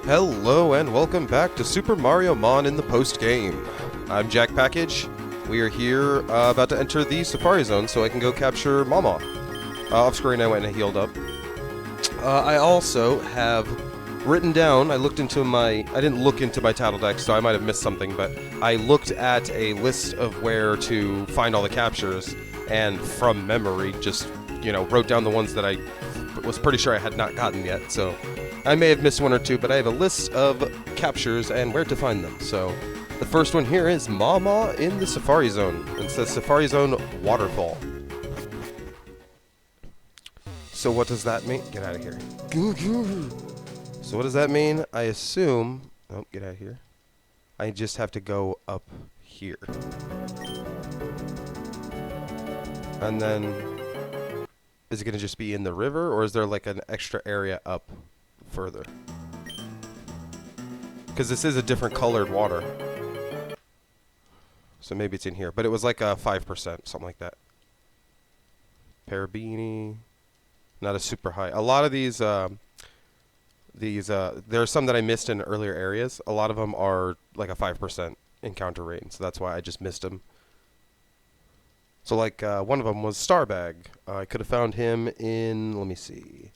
Hello and welcome back to Super Mariomon in the Postgame. I'm Jack Package. We are here about to enter the Safari Zone so I can go capture Maw-maw. Off screen I went and healed up. I also have written down, I didn't look into my title deck so I might have missed something, but I looked at a list of where to find all the captures and from memory just, wrote down the ones that I was pretty sure I had not gotten yet, so I may have missed one or two, but I have a list of captures and where to find them. So the first one here is Maw-maw in the Safari Zone. It says Safari Zone Waterfall. So what does that mean? Get out of here. So what does that mean? I assume... Oh, get out of here. I just have to go up here. And then... Is it going to just be in the river, or is there like an extra area up further? Because this is a different colored water. So maybe it's in here. But it was like a 5%, something like that. Parabini. Not a super high. A lot of these, there are some that I missed in earlier areas. A lot of them are like a 5% encounter rate. And so that's why I just missed them. So like one of them was Starbag. I could have found him in, let me see.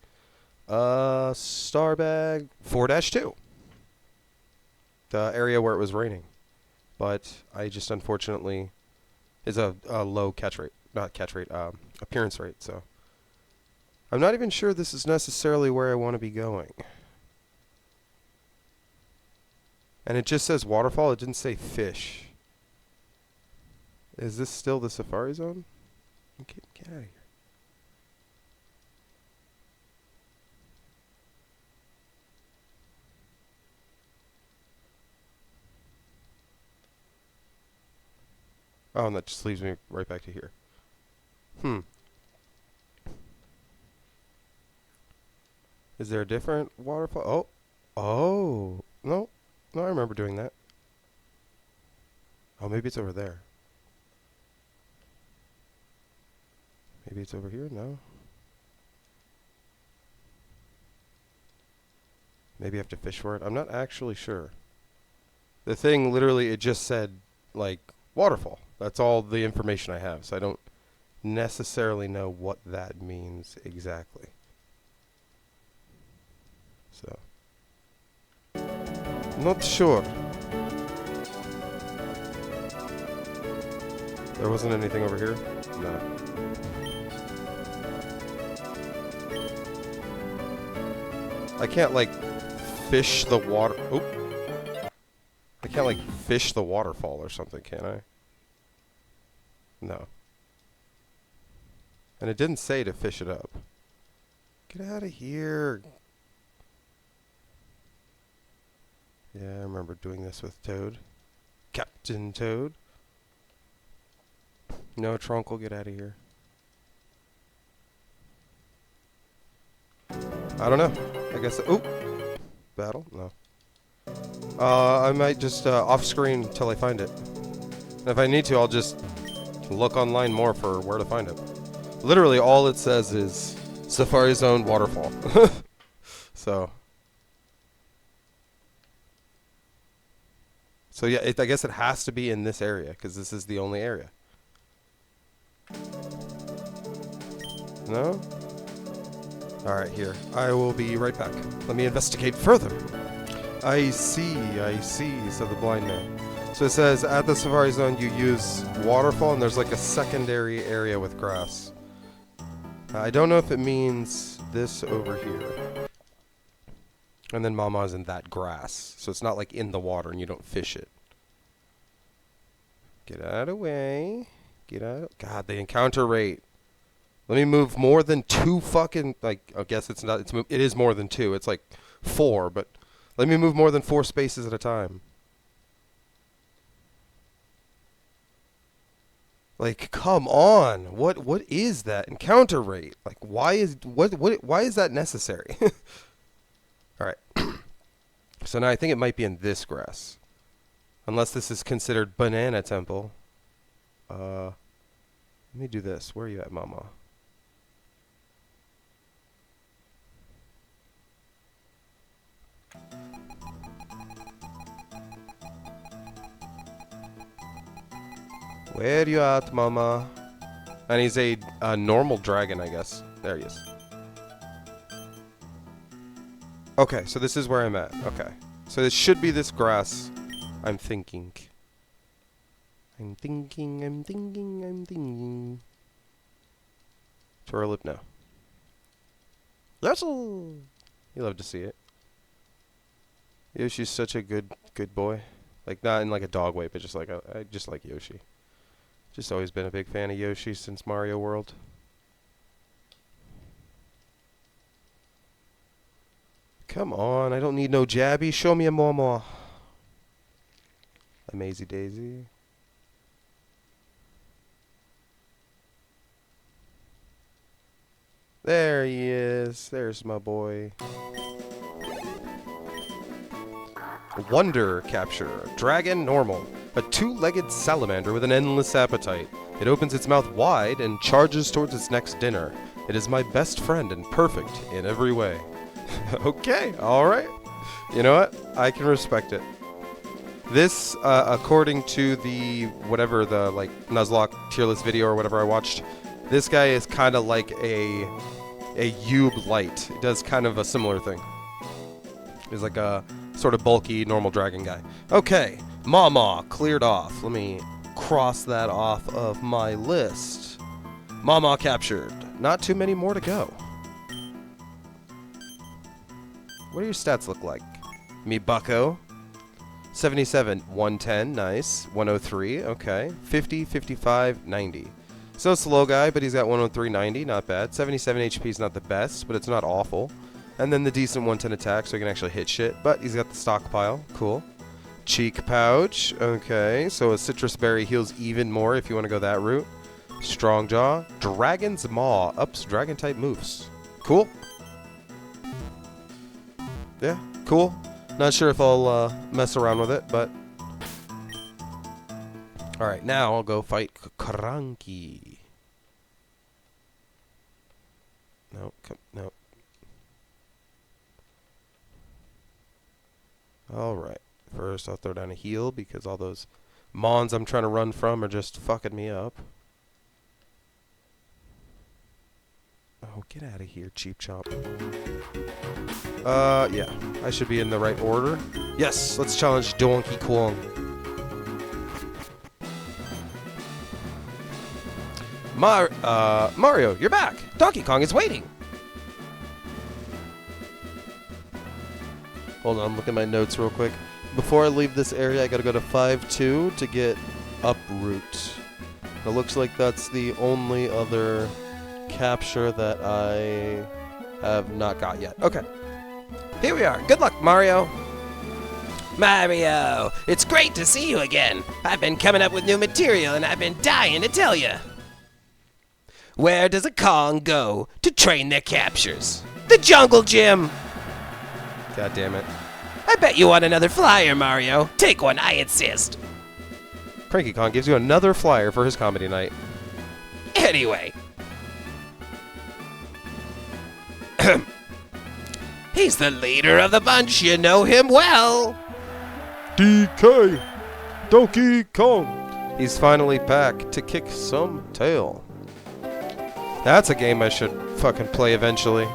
Starbag 4-2. The area where it was raining. But I just unfortunately is a low catch rate. Not catch rate, appearance rate, so. I'm not even sure this is necessarily where I want to be going. And it just says waterfall, it didn't say fish. Is this still the Safari Zone? Get out of here. Oh, and that just leaves me right back to here. Is there a different waterfall? Oh. No, I remember doing that. Oh, maybe it's over there. Maybe it's over here? No. Maybe I have to fish for it. I'm not actually sure. The thing, literally, it just said, like, waterfall. That's all the information I have, so I don't necessarily know what that means exactly. So. Not sure. There wasn't anything over here? No. I can't, like, fish the water... Oop. I can't, like, fish the waterfall or something, can I? No. And it didn't say to fish it up. Get out of here. Yeah, I remember doing this with Toad. Captain Toad. No, Trunkle, get out of here. I don't know. I guess... Oop! Battle? No. I might just off screen until I find it. And if I need to, I'll just look online more for where to find it. Literally, all it says is Safari Zone Waterfall. So yeah, I guess it has to be in this area because this is the only area. No? Alright, here. I will be right back. Let me investigate further. I see, said the blind man. So it says, at the Safari Zone you use waterfall, and there's like a secondary area with grass. I don't know if it means this over here. And then Maw-maw's in that grass. So it's not like in the water and you don't fish it. Get out of the way. Get out. God, the encounter rate. Let me move more than 2 fucking... Like, I guess it's not... It is more than 2. It's like 4, but... Let me move more than 4 spaces at a time. Like, come on. What is that encounter rate? Like, why is that necessary? All right. So now I think it might be in this grass. Unless this is considered Banana Temple. Let me do this. Where are you at, Maw-maw? Where you at, mama? And he's a normal dragon, I guess. There he is. Okay, so this is where I'm at. Okay. So this should be this grass. I'm thinking. I'm thinking. Twirl lip, no. Yes! You love to see it. Yoshi's such a good boy. Like, not in like a dog way, but just like I just like Yoshi. Just always been a big fan of Yoshi since Mario World. Come on, I don't need no jabby. Show me a Maw-maw. A Maisie Daisy. There he is. There's my boy. Wonder capture. Dragon normal. A two-legged salamander with an endless appetite. It opens its mouth wide and charges towards its next dinner. It is my best friend and perfect in every way. Okay, alright. You know what? I can respect it. This, according to the, whatever, the, like, Nuzlocke tier list video or whatever I watched, this guy is kind of like a Yube Light. It does kind of a similar thing. He's like a sort of bulky, normal dragon guy. Okay, Maw-maw cleared off. Let me cross that off of my list. Maw-maw captured. Not too many more to go. What do your stats look like? Me bucko. 77, 110, nice. 103, okay. 50, 55, 90. So slow guy, but he's got 103, 90, not bad. 77 HP is not the best, but it's not awful. And then the decent 110 attack, so he can actually hit shit. But he's got the stockpile, cool. Cheek pouch, okay. So a citrus berry heals even more if you want to go that route. Strong jaw. Dragon's Maw, ups dragon type moves. Cool. Yeah, cool. Not sure if I'll mess around with it, but... Alright, now I'll go fight Cranky. No, no. Alright, first I'll throw down a heal because all those mons I'm trying to run from are just fucking me up. Oh, get out of here, cheap chomp. Yeah. I should be in the right order. Yes, let's challenge Donkey Kong. Mario, you're back! Donkey Kong is waiting! Hold on, I'm looking at my notes real quick. Before I leave this area, I gotta go to 5-2 to get uproot. It looks like that's the only other capture that I have not got yet. Okay. Here we are. Good luck, Mario. Mario, it's great to see you again. I've been coming up with new material and I've been dying to tell you. Where does a Kong go to train their captures? The jungle gym. God damn it. I bet you want another flyer, Mario. Take one, I insist. Cranky Kong gives you another flyer for his comedy night. Anyway. He's the leader of the bunch, you know him well. DK! Donkey Kong! He's finally back to kick some tail. That's a game I should fucking play eventually.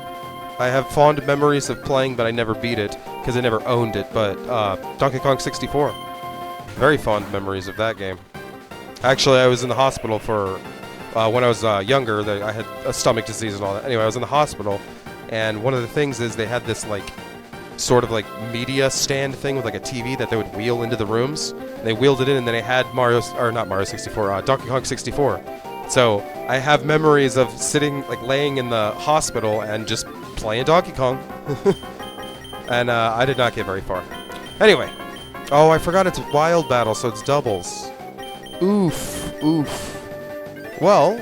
I have fond memories of playing, but I never beat it, because I never owned it, but Donkey Kong 64. Very fond memories of that game. Actually, I was in the hospital for, when I was younger, I had a stomach disease and all that. Anyway, I was in the hospital, and one of the things is they had this, like, sort of, like, media stand thing with, like, a TV that they would wheel into the rooms. And they wheeled it in, and then they had Donkey Kong 64. So, I have memories of sitting, like, laying in the hospital and just playing Donkey Kong. And I did not get very far. Anyway. Oh, I forgot it's wild battle, so it's doubles. Oof. Oof. Well.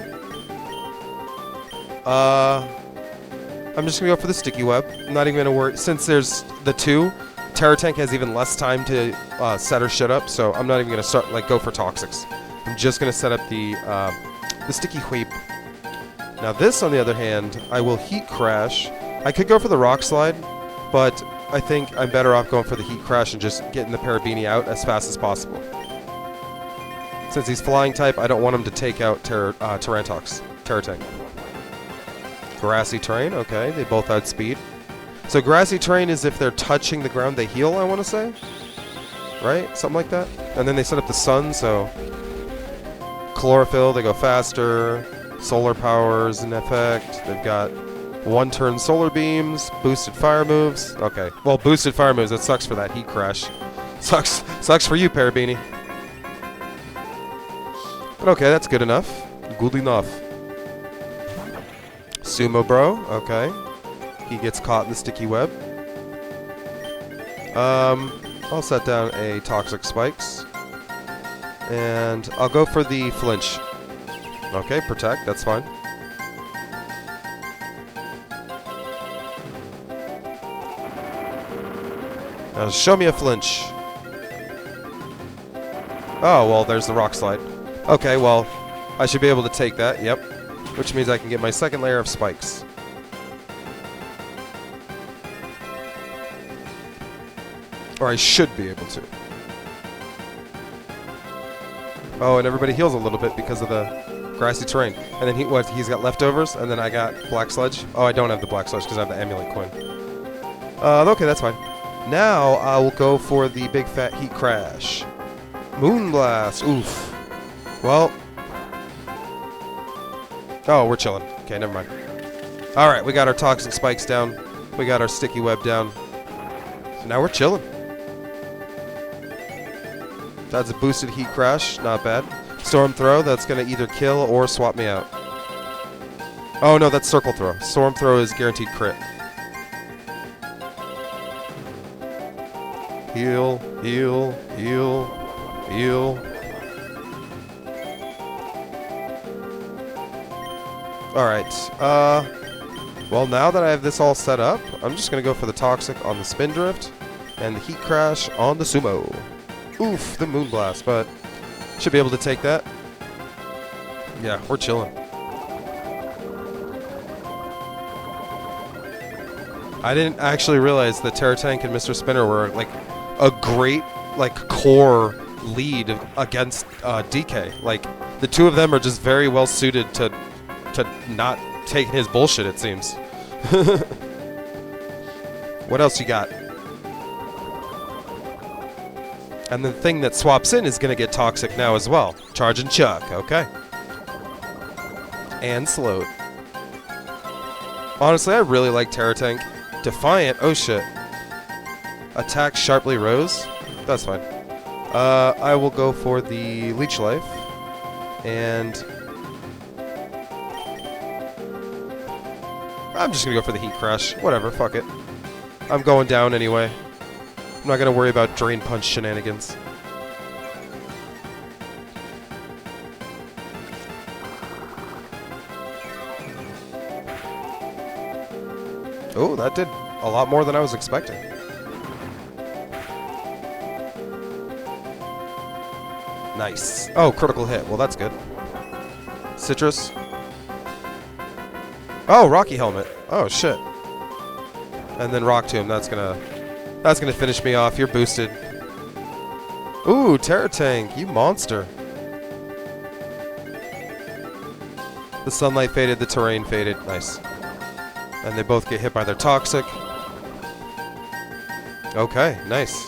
I'm just gonna go for the sticky web. I'm not even gonna worry. Since there's the two, Terror Tank has even less time to set her shit up, so I'm not even gonna start, like, go for Toxics. I'm just gonna set up the sticky whip. Now this, on the other hand, I will heat crash. I could go for the rock slide, but I think I'm better off going for the heat crash and just getting the Parabini out as fast as possible. Since he's flying type, I don't want him to take out Terrantox. Terratang. Grassy terrain, okay. They both had speed. So grassy terrain is if they're touching the ground, they heal, I want to say? Right? Something like that? And then they set up the sun, so... Chlorophyll, they go faster. Solar powers in effect. They've got one-turn solar beams, boosted fire moves. Okay. Well, boosted fire moves, that sucks for that heat crash. Sucks for you, Parabini. But okay, that's good enough. Good enough. Sumo Bro, okay. He gets caught in the sticky web. I'll set down a Toxic Spikes. And I'll go for the flinch. Okay, protect, that's fine. Now show me a flinch. Oh, well, there's the rock slide. Okay, well, I should be able to take that, yep. Which means I can get my second layer of spikes. Or I should be able to. Oh, and everybody heals a little bit because of the grassy terrain. And then he's got leftovers, and then I got Black Sludge. Oh, I don't have the Black Sludge because I have the Amulet Coin. Okay, that's fine. Now I will go for the big fat heat crash. Moonblast. Oof. Well. Oh, we're chilling. Okay, never mind. Alright, we got our Toxic Spikes down. We got our Sticky Web down. So now we're chilling. That's a boosted heat crash. Not bad. Storm Throw. That's going to either kill or swap me out. Oh, no, that's Circle Throw. Storm Throw is guaranteed crit. Heal, heal, heal, heal. Alright, well, now that I have this all set up, I'm just going to go for the Toxic on the Spindrift and the Heat Crash on the Sumo. Oof, the Moonblast, but should be able to take that. Yeah, we're chilling. I didn't actually realize that Terratank and Mr. Spinner were, like, a great, like, core lead against DK. Like, the two of them are just very well suited to not take his bullshit, it seems. What else you got? And the thing that swaps in is going to get Toxic now as well. Charge and Chuck, okay. And slowed. Honestly, I really like Terratank. Defiant, oh shit. Attack Sharply Rose? That's fine. I will go for the Leech Life. And I'm just going to go for the Heat Crash. Whatever, fuck it. I'm going down anyway. I'm not going to worry about Drain Punch shenanigans. Oh, that did a lot more than I was expecting. Nice. Oh, critical hit. Well, that's good. Citrus. Oh, Rocky Helmet. Oh, shit. And then Rock Tomb. That's gonna finish me off. You're boosted. Ooh, Terratank, you monster. The sunlight faded, the terrain faded. Nice. And they both get hit by their Toxic. Okay, nice.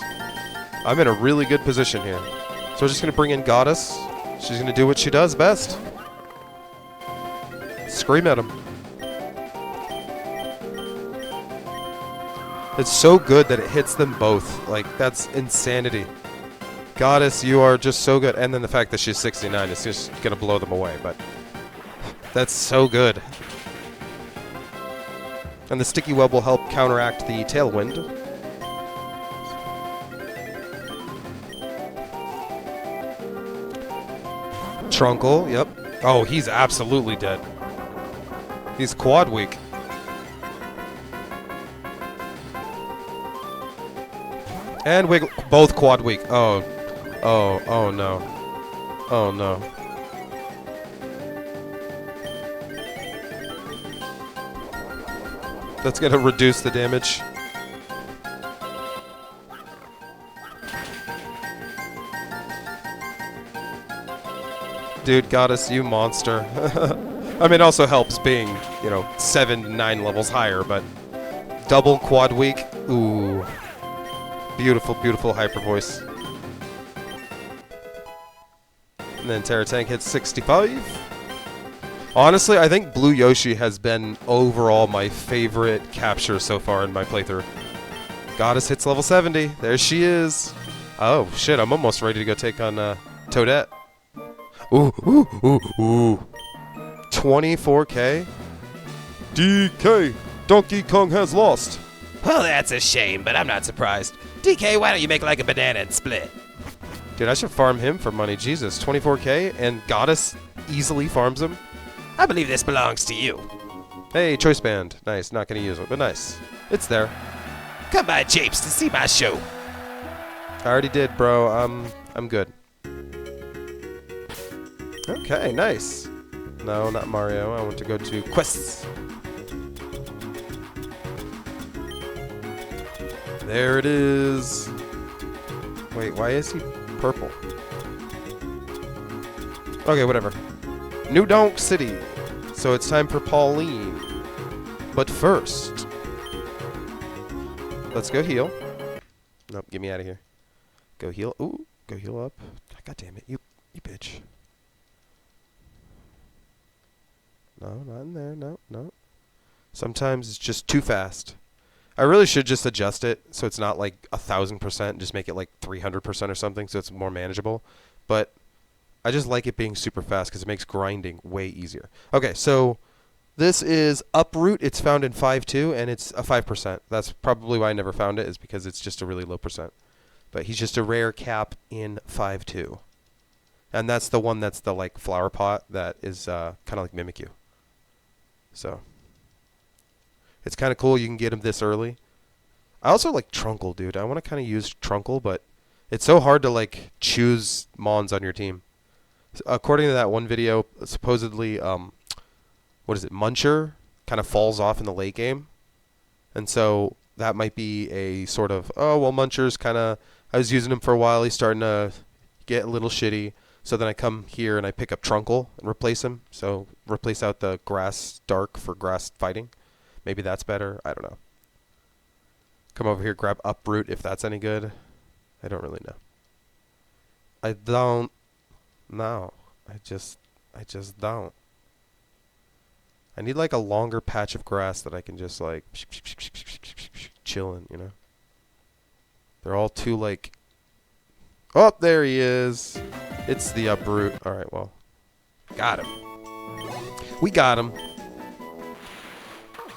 I'm in a really good position here. So we're just going to bring in Goddess. She's going to do what she does best. Scream at him. It's so good that it hits them both. Like, that's insanity. Goddess, you are just so good. And then the fact that she's 69 is just going to blow them away. But that's so good. And the Sticky Web will help counteract the Tailwind. Trunkle, yep. Oh, he's absolutely dead. He's quad weak. And Wiggle, both quad weak. Oh no. Oh no. That's gonna reduce the damage. Dude, Goddess, you monster. I mean, it also helps being, 7 to 9 levels higher, but double quad weak, ooh. Beautiful, beautiful hyper voice. And then Terra Tank hits 65. Honestly, I think Blue Yoshi has been overall my favorite capture so far in my playthrough. Goddess hits level 70. There she is. Oh, shit, I'm almost ready to go take on Toadette. Ooh, ooh, ooh, ooh. 24k? DK! Donkey Kong has lost. Well, that's a shame, but I'm not surprised. DK, why don't you make like a banana and split? Dude, I should farm him for money. Jesus, 24k? And Goddess easily farms him? I believe this belongs to you. Hey, choice band. Nice, not gonna use it, but nice. It's there. Come by Japes to see my show. I already did, bro. I'm good. Okay, nice. No, not Mario. I want to go to quests. There it is. Wait, why is he purple? Okay, whatever. New Donk City. So it's time for Pauline. But first, let's go heal. Nope, get me out of here. Go heal. Ooh, go heal up. God damn it, you bitch. No, not in there. No, no. Sometimes it's just too fast. I really should just adjust it so it's not like 1,000%. Just make it like 300% or something so it's more manageable. But I just like it being super fast because it makes grinding way easier. Okay, so this is Uproot. It's found in 5.2 and it's a 5%. That's probably why I never found it, is because it's just a really low percent. But he's just a rare cap in 5.2. And that's the one that's the like flower pot that is kind of like Mimikyu. So it's kind of cool you can get him this early. I also like Trunkle, dude. I want to kind of use Trunkle, but it's so hard to like choose Mons on your team. According to that one video, supposedly, what is it, Muncher kind of falls off in the late game. And so that might be a sort of, oh, well, Muncher's kind of, I was using him for a while. He's starting to get a little shitty. So then I come here and I pick up Trunkle and replace him. So replace out the grass dark for grass fighting. Maybe that's better. I don't know. Come over here, grab Uproot if that's any good. I don't really know. I don't know. I just don't. I need like a longer patch of grass that I can just like chillin', you know? They're all too like... Oh, there he is. It's the Uproot. Alright, well. Got him. We got him.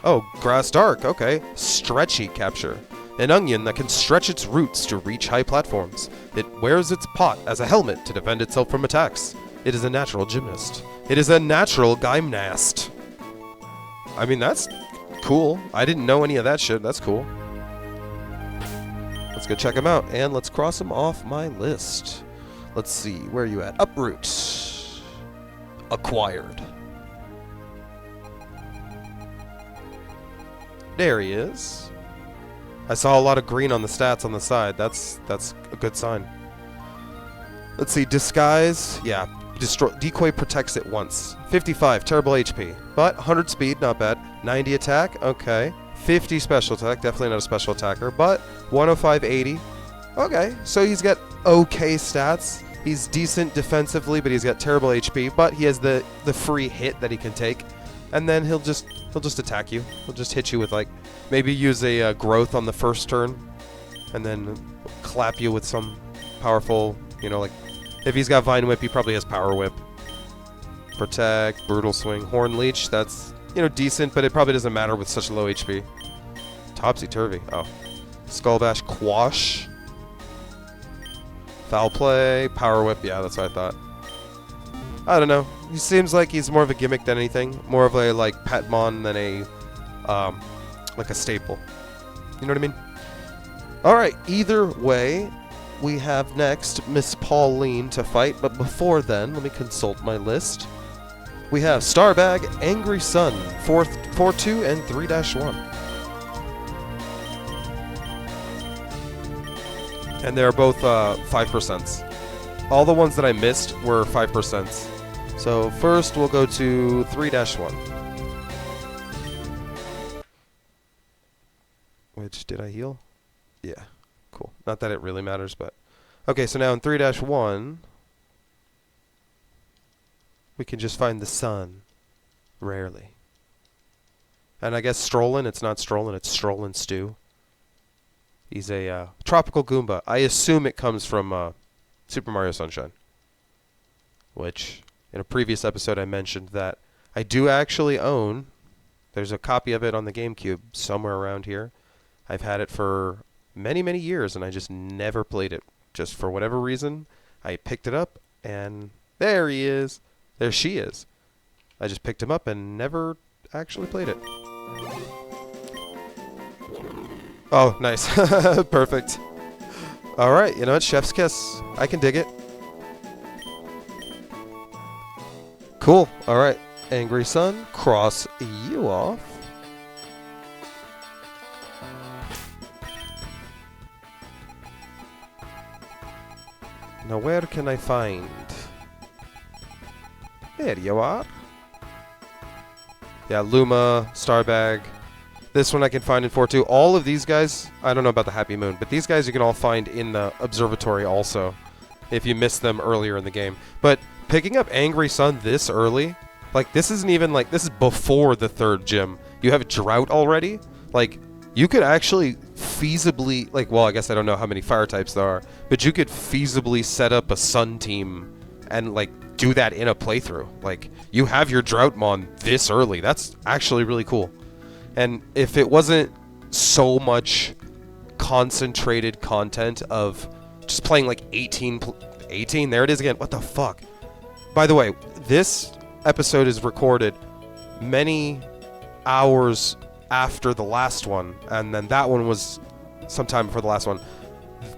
Oh, grass dark. Okay. Stretchy capture. An onion that can stretch its roots to reach high platforms. It wears its pot as a helmet to defend itself from attacks. It is a natural gymnast. It is a natural gymnast. I mean, that's cool. I didn't know any of that shit. That's cool. Let's go check him out, and let's cross him off my list. Let's see. Where are you at? Uproot. Acquired. There he is. I saw a lot of green on the stats on the side. That's a good sign. Let's see. Disguise. Yeah. Decoy protects it once. 55. Terrible HP. But 100 speed. Not bad. 90 attack. Okay. 50 special attack. Definitely not a special attacker. But 105, 80. Okay. So he's got okay stats. He's decent defensively, but he's got terrible HP. But he has the free hit that he can take. And then he'll just attack you. He'll just hit you with like, maybe use a growth on the first turn, and then clap you with some powerful, like if he's got Vine Whip, he probably has Power Whip. Protect, Brutal Swing, Horn Leech. That's decent, but it probably doesn't matter with such low HP. Topsy Turvy. Oh, Skull Bash, Quash, Foul Play, Power Whip. Yeah, that's what I thought. I don't know. He seems like he's more of a gimmick than anything. More of a like Petmon than a like a staple. You know what I mean? Alright, either way, we have next Miss Pauline to fight, but before then, let me consult my list. We have Starbag, Angry Sun, 4-2 and 3-1. And they're both 5%. All the ones that I missed were 5%. So first we'll go to 3-1. Which, did I heal? Yeah, cool. Not that it really matters, but... Okay, so now in 3-1, we can just find the sun. Rarely. And I guess Strollin, it's not Strollin, it's Strollin Stew. He's a tropical Goomba. I assume it comes from Super Mario Sunshine. Which, in a previous episode I mentioned that I do actually own. There's a copy of it on the GameCube somewhere around here. I've had it for many, many years, and I just never played it. Just for whatever reason, I picked it up, and there he is. There she is. I just picked him up and never actually played it. Oh, nice. Perfect. Alright, you know what? Chef's kiss. I can dig it. Cool. Alright. Angry Sun, cross you off. Now where can I find? There you are. Yeah, Luma, Starbag. This one I can find in 4-2. All of these guys, I don't know about the Happy Moon, but these guys you can all find in the Observatory also, if you missed them earlier in the game. But picking up Angry Sun this early, like this isn't even like, this is before the third gym. You have Drought already. Like, you could actually feasibly, like, well, I guess I don't know how many fire types there are, but you could feasibly set up a Sun team and, like, do that in a playthrough. Like, you have your Droughtmon this early. That's actually really cool. And if it wasn't so much concentrated content of just playing, like, 18, there it is again. What the fuck? By the way, this episode is recorded many hours after the last one, and then that one was sometime before the last one.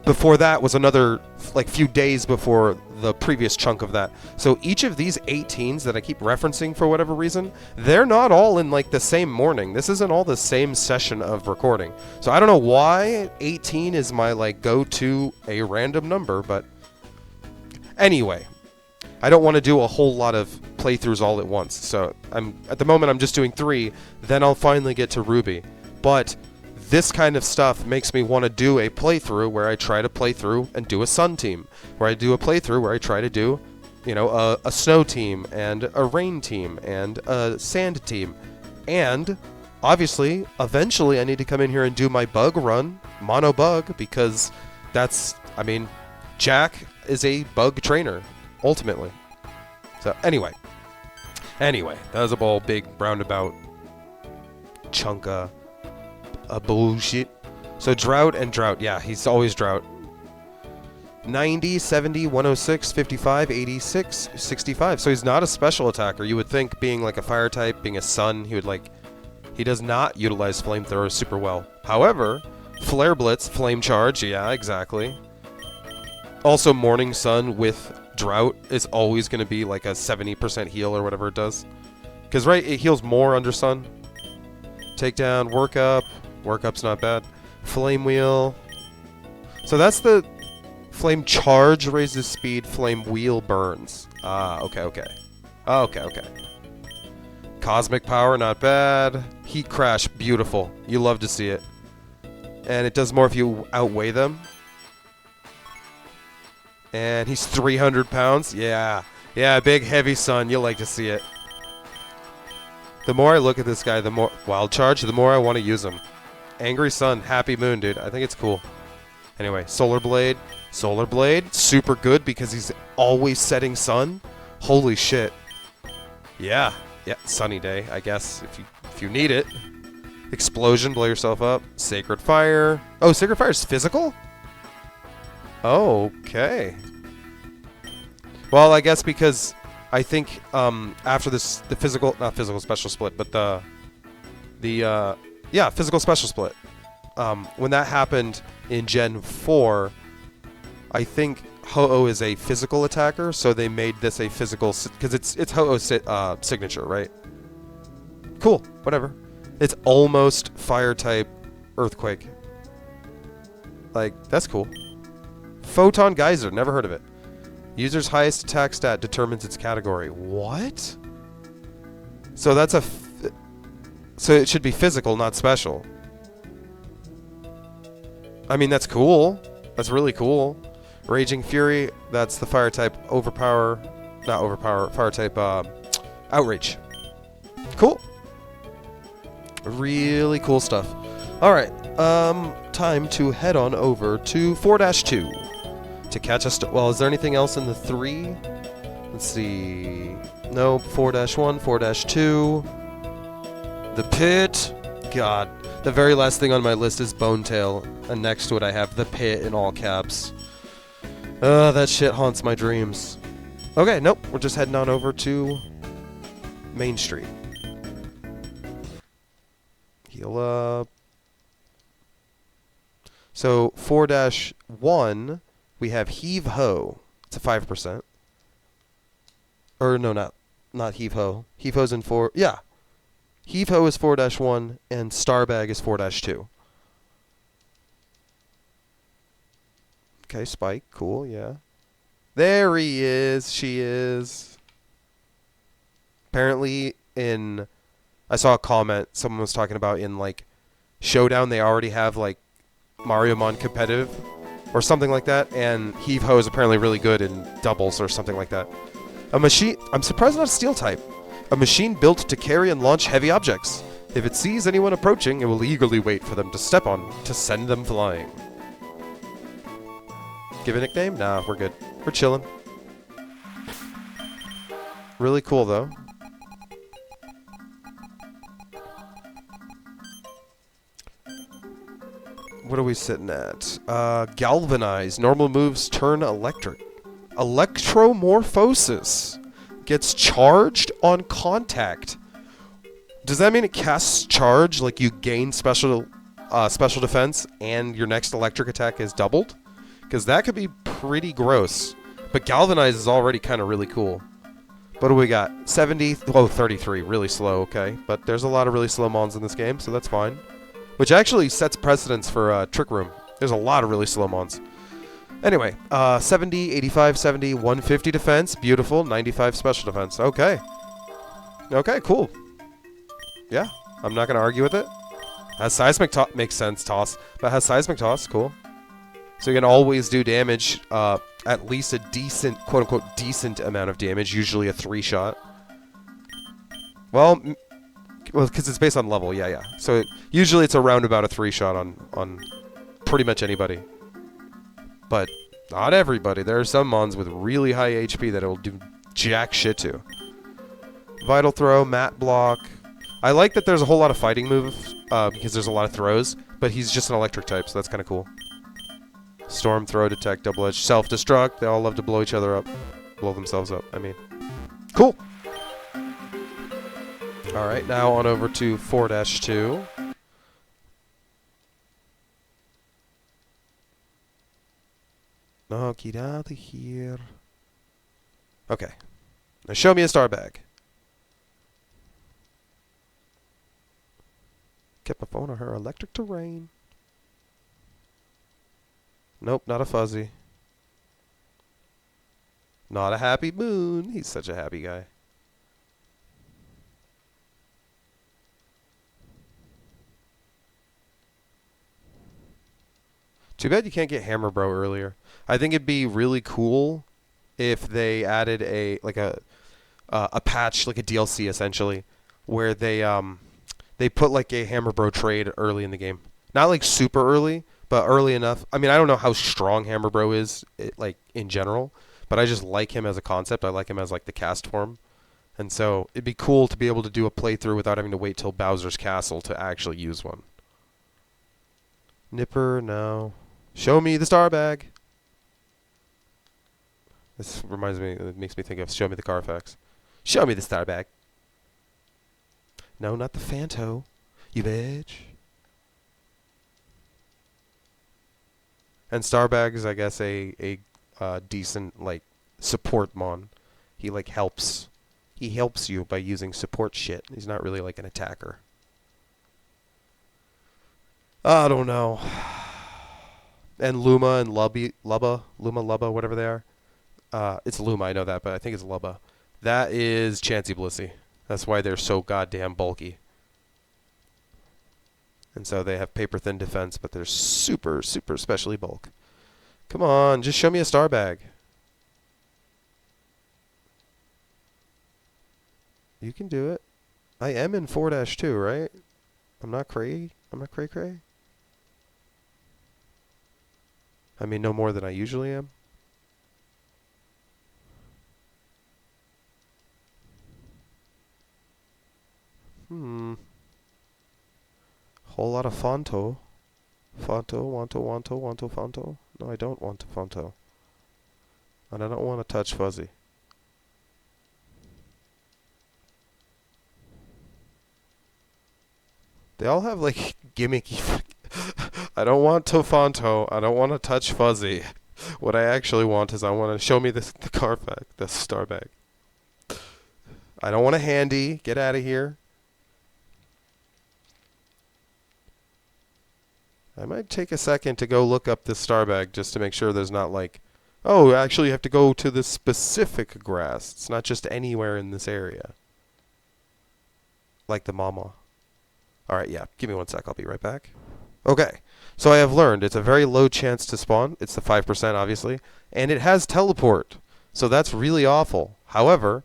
Before that was another, like, few days before the previous chunk of that. So each of these 18s that I keep referencing for whatever reason, they're not all in, like, the same morning. This isn't all the same session of recording. So I don't know why 18 is my, like, go-to a random number, but anyway, I don't want to do a whole lot of playthroughs all at once. So at the moment I'm just doing 3, then I'll finally get to Ruby. But this kind of stuff makes me want to do a playthrough where I try to play through and do a sun team, where I do a playthrough where I try to do, you know, a snow team and a rain team and a sand team. And obviously, eventually I need to come in here and do my bug run, mono bug, because that's, I mean, Jack is a bug trainer, ultimately. So anyway, that was a whole big roundabout chunk of bullshit. So Drought and Drought, yeah, he's always Drought. 90, 70, 106, 55, 86, 65. So he's not a special attacker. You would think, being like a fire type, being a sun, he would, like, he does not utilize flamethrowers super well. However, Flare Blitz, Flame Charge, yeah, exactly. Also, Morning Sun with Drought is always going to be like a 70% heal or whatever it does. Because, right, it heals more under Sun. Takedown, Work Up. Work Up's not bad. Flame Wheel. So that's the Flame Charge raises speed, Flame Wheel burns. Ah, okay. Cosmic Power, not bad. Heat Crash, beautiful. You love to see it. And it does more if you outweigh them. And he's 300 pounds. Yeah, big heavy Sun. You'll like to see it. The more I look at this guy, the more Wild Charge, the more I want to use him. Angry Sun, Happy Moon, dude. I think it's cool. Anyway, Solar Blade, super good because he's always setting Sun. Holy shit. Yeah, sunny day, I guess, if you need it. Explosion, blow yourself up. Sacred Fire. Oh, Sacred Fire is physical? Okay. Well, I guess because I think after this, the physical, not physical special split, but yeah, physical special split. When that happened in Gen 4, I think Ho-Oh is a physical attacker, so they made this a physical, because it's Ho-Oh's signature, right? Cool, whatever. It's almost fire type Earthquake. Like, that's cool. Photon Geyser, never heard of it. User's highest attack stat determines its category. What? So that's a... so it should be physical, not special. I mean, that's cool. That's really cool. Raging Fury, that's the fire type overpower... not overpower, fire type outrage. Cool. Really cool stuff. Alright, time to head on over to 4-2 to catch us. Well, is there anything else in the 3? Let's see. No, 4-1, 4-2. The pit. God. The very last thing on my list is Bonetail, and next to it I have the pit in all caps. That shit haunts my dreams. Okay, nope. We're just heading on over to Main Street. Heal up. So 4-1, we have heave-ho. It's a 5%. Or no, not heave-ho. Heave-ho's in 4. Yeah. Heave-ho is 4-1, and Starbag is 4-2. Okay, Spike. Cool, yeah. There he is. She is. Apparently, I saw a comment someone was talking about in, like, Showdown, they already have, like, Mariomon competitive or something like that, and heave-ho is apparently really good in doubles or something like that. A machine... I'm surprised not a steel type. A machine built to carry and launch heavy objects. If it sees anyone approaching, it will eagerly wait for them to step on to send them flying. Give a nickname? Nah, we're good. We're chilling. Really cool, though. What are we sitting at? Galvanize. Normal moves turn electric. Electromorphosis. Gets charged on contact. Does that mean it casts charge, like you gain special defense and your next electric attack is doubled? Because that could be pretty gross. But Galvanize is already kind of really cool. What do we got? 70, oh, 33. Really slow, okay. But there's a lot of really slow mons in this game, so that's fine. Which actually sets precedence for Trick Room. There's a lot of really slow mons. Anyway, 70, 85, 70, 150 defense. Beautiful. 95 special defense. Okay. Okay, cool. Yeah, I'm not going to argue with it. Has seismic toss. Makes sense, toss. But has seismic toss. Cool. So you can always do damage, at least a decent, quote-unquote, decent amount of damage. Usually a 3-shot. Well, because it's based on level. Yeah, yeah. So usually it's around about a 3-shot on pretty much anybody. But not everybody. There are some mons with really high HP that it will do jack shit to. Vital Throw, Mat Block. I like that there's a whole lot of fighting moves because there's a lot of throws, but he's just an electric type, so that's kind of cool. Storm Throw, Detect, Double Edge, Self-Destruct. They all love to blow each other up. Blow themselves up, I mean. Cool. Alright, now on over to 4-2. Oh, get out of here. Okay. Now show me a star bag. Kept my phone on her electric terrain. Nope, not a fuzzy. Not a happy moon. He's such a happy guy. Too bad you can't get Hammer Bro earlier. I think it'd be really cool if they added a patch, like a DLC essentially, where they put like a Hammer Bro trade early in the game. Not like super early, but early enough. I mean, I don't know how strong Hammer Bro is, like in general, but I just like him as a concept. I like him as like the cast form, and so it'd be cool to be able to do a playthrough without having to wait till Bowser's Castle to actually use one. Nipper, no. Show me the star bag. This reminds me, it makes me think of Show Me the Carfax. Show me the star bag. No, not the Fanto, you bitch. And Starbag is, I guess, a decent, like, support mon. He, like, helps. He helps you by using support shit. He's not really, like, an attacker. I don't know. And Luma and Lubba, whatever they are. It's Luma, I know that, but I think it's Lubba. That is Chansey Blissey. That's why they're so goddamn bulky. And so they have paper thin defense, but they're super, super specially bulk. Come on, just show me a star bag. You can do it. I am in 4-2, right? I'm not cray. I'm not cray. I mean, no more than I usually am. Whole lot of Fonto. Fonto. No, I don't want Fonto. And I don't want to touch Fuzzy. They all have, like, gimmicky... I don't want Tofonto. I don't want to touch Fuzzy. What I actually want is I want to show me the card bag, the star bag. I don't want a handy. Get out of here. I might take a second to go look up this star bag just to make sure there's not like, oh, actually you have to go to this specific grass. It's not just anywhere in this area. Like the Maw-maw. Alright, yeah. Give me 1 sec. I'll be right back. Okay. So I have learned it's a very low chance to spawn. It's the 5%, obviously. And it has teleport. So that's really awful. However,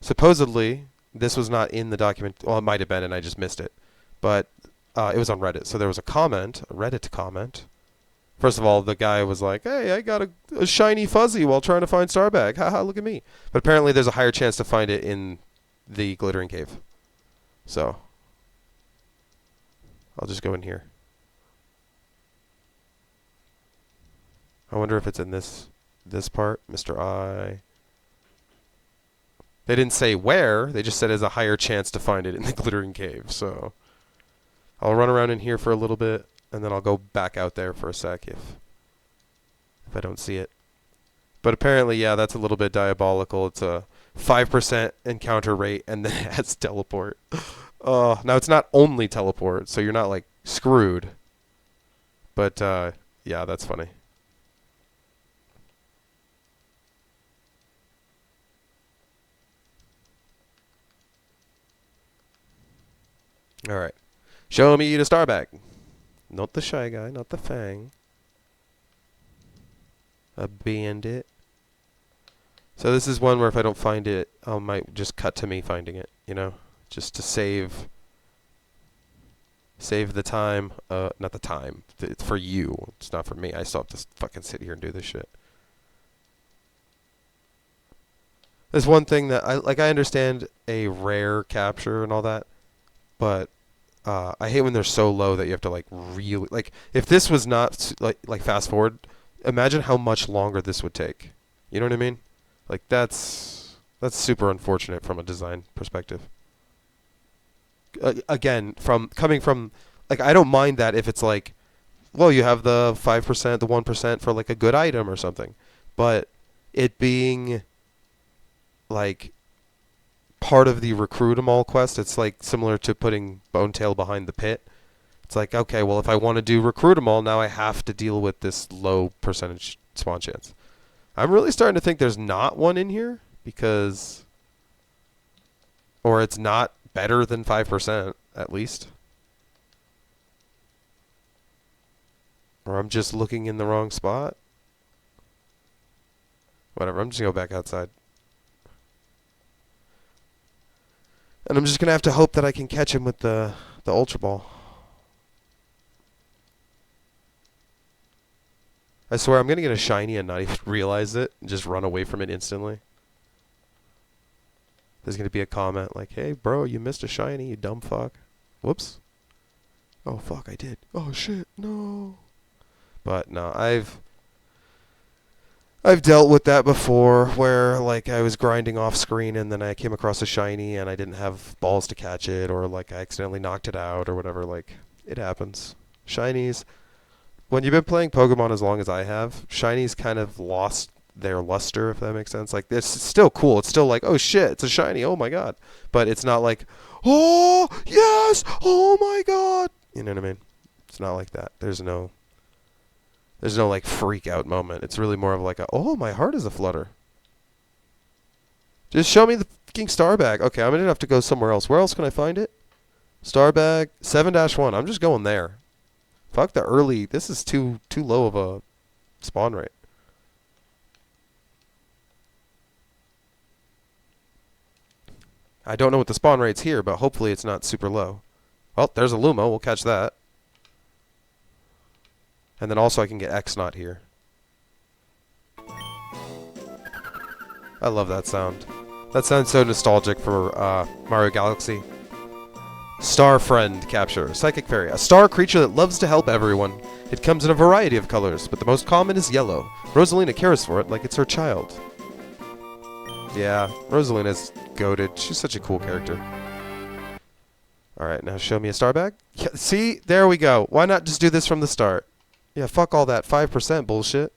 supposedly, this was not in the document. Well, it might have been, and I just missed it. But it was on Reddit. So there was a comment, a Reddit comment. First of all, the guy was like, hey, I got a shiny Fuzzy while trying to find Starbag. Haha, look at me. But apparently there's a higher chance to find it in the Glittering Cave. So I'll just go in here. I wonder if it's in this part, Mr. I. They didn't say where. They just said there's a higher chance to find it in the Glittering Cave. So I'll run around in here for a little bit, and then I'll go back out there for a sec if I don't see it. But apparently, yeah, that's a little bit diabolical. It's a 5% encounter rate, and then it has teleport. Now, it's not only teleport, so you're not, like, screwed. But, yeah, that's funny. Alright. Show me the star bag. Not the Shy Guy, not the Fang. A bandit. So this is one where if I don't find it, I might just cut to me finding it, you know? Just to save the time. Not the time. It's for you. It's not for me. I still have to fucking sit here and do this shit. There's one thing that I understand a rare capture and all that, but I hate when they're so low that you have to like really like if this was not like fast forward, imagine how much longer this would take. You know what I mean? Like that's super unfortunate from a design perspective. Again, coming from like I don't mind that if it's like, well, you have the 5%, the 1% for like a good item or something, but it being like part of the recruit 'em all quest, it's like similar to putting Bonetail behind the pit. It's like, okay, well, if I want to do recruit 'em all, now I have to deal with this low percentage spawn chance. I'm really starting to think there's not one in here because, or it's not better than 5% at least. Or I'm just looking in the wrong spot. Whatever, I'm just going to go back outside. And I'm just going to have to hope that I can catch him with the Ultra Ball. I swear I'm going to get a shiny and not even realize it and just run away from it instantly. There's going to be a comment like, hey, bro, you missed a shiny, you dumb fuck. Whoops. Oh, fuck, I did. Oh, shit, no. But, no, I've dealt with that before where, like, I was grinding off screen and then I came across a shiny and I didn't have balls to catch it or, like, I accidentally knocked it out or whatever. Like, it happens. Shinies, when you've been playing Pokemon as long as I have, shinies kind of lost their luster, if that makes sense. Like, it's still cool. It's still like, oh, shit, it's a shiny. Oh, my God. But it's not like, oh, yes, oh, my God. You know what I mean? It's not like that. There's no like freak out moment. It's really more of like a, oh, my heart is a flutter. Just show me the fucking star bag. Okay, I'm gonna have to go somewhere else. Where else can I find it? Star bag 7-1. I'm just going there. Fuck the early. This is too low of a spawn rate. I don't know what the spawn rate's here, but hopefully it's not super low. Well, there's a Luma. We'll catch that. And then also I can get X-Naught here. I love that sound. That sounds so nostalgic for Mario Galaxy. Star Friend capture. Psychic Fairy. A star creature that loves to help everyone. It comes in a variety of colors, but the most common is yellow. Rosalina cares for it like it's her child. Yeah, Rosalina's goated. She's such a cool character. Alright, now show me a star bag. Yeah, see? There we go. Why not just do this from the start? Yeah, fuck all that 5% bullshit.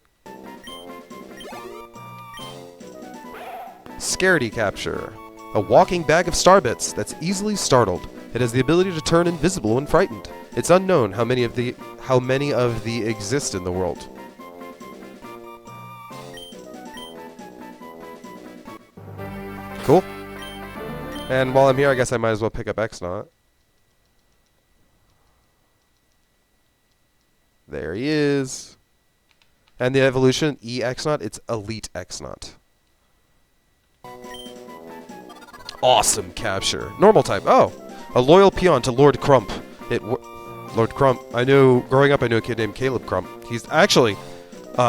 Scaredy capture. A walking bag of starbits that's easily startled. It has the ability to turn invisible when frightened. It's unknown how many of the exist in the world. Cool. And while I'm here, I guess I might as well pick up X-Naught. There he is. And the evolution, E-X-Naught, it's Elite X-Naught. Awesome capture. Normal type. Oh, a loyal peon to Lord Crump. Lord Crump. I knew, growing up, I knew a kid named Caleb Crump. He's actually,